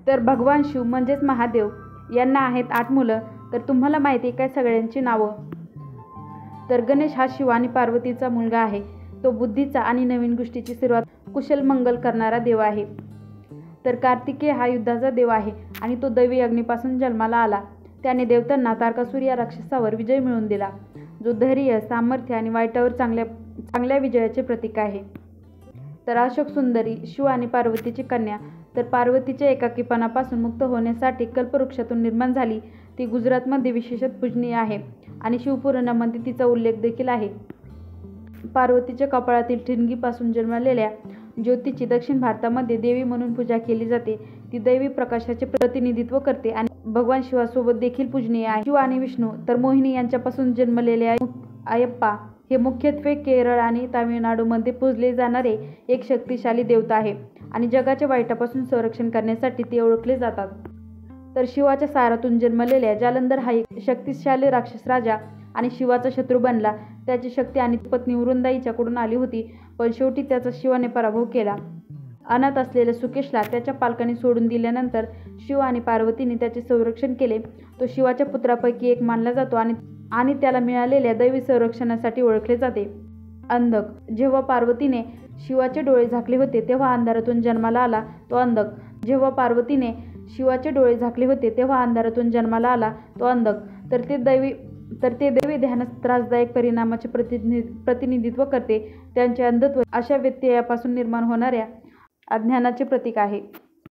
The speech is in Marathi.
तर भगवान शिव म्हणजेच महादेव यांना आहेत 8 मुलं. तर तुम्हाला माहिती आहे काय सगळ्यांची नावं? तर गणेश हा शिव आणि पार्वतीचा मुलगा आहे. तो बुद्धीचा आणि नवीन गोष्टीची सुरुवात कुशल मंगल करणारा देव आहे. तर कार्तिकेय हा युद्धाचा देव आहे आणि तो दैवी अग्नीपासून जन्माला आला. त्याने देवतांना तारकासूर या राक्षसावर विजय मिळवून दिला, जो धैर्य, सामर्थ्य आणि वाईटावर चांगल्या विजयाचे प्रतीक आहे. तर अशोक सुंदरी शिव आणि पार्वतीची कन्या. तर पार्वतीच्या एकाकीपणापासून मुक्त होण्यासाठी कल्पवृक्षातून निर्माण झाली. ती गुजरातमध्ये विशेषतः पूजनीय आहे आणि शिवपुराणामध्ये तिचा उल्लेख देखील आहे. पार्वतीच्या कपाळातील ठिणगीपासून जन्मलेल्या ज्योतीची दक्षिण भारतामध्ये देवी म्हणून पूजा केली जाते. ती दैवी प्रकाशाचे प्रतिनिधित्व करते आणि भगवान शिवासोबत देखील पूजनीय आहे. शिव आणि विष्णू तर मोहिनी यांच्यापासून जन्मलेले अयप्पा हे मुख्यत्वे केरळ आणि तामिळनाडूमध्ये पूजले जाणारे एक शक्तिशाली देवता आहे आणि जगाच्या वाईटापासून संरक्षण करण्यासाठी ते ओळखले जातात. तर शिवाच्या सारातून जन्मलेल्या जालंधर हा एक शक्तिशाली राक्षस राजा आणि शिवाचा शत्रू बनला. त्याची शक्ती आणि पत्नी वृंदा हिच्याकडून आली होती, पण शेवटी त्याचा शिवाने पराभव केला. अनाथ असलेल्या सुकेशला त्याच्या पालकांनी सोडून दिल्यानंतर शिव आणि पार्वतीने त्याचे संरक्षण केले. तो शिवाच्या पुत्रापैकी एक मानला जातो आणि त्याला मिळालेल्या दैवी संरक्षणासाठी ओळखले जाते. अंधक. जेव्हा पार्वतीने शिवाचे डोळे झाकले होते तेव्हा अंधारातून जन्माला आला तो अंधक. जेव्हा पार्वतीने शिवाचे डोळे झाकले होते तेव्हा अंधारातून जन्माला आला तो अंधक. तर ते दैवी ध्यानास त्रासदायक परिणामाचे प्रतिनिधित्व करते. त्यांचे अंधत्व अशा व्यत्ययापासून निर्माण होणाऱ्या अज्ञानाचे प्रतीक आहे.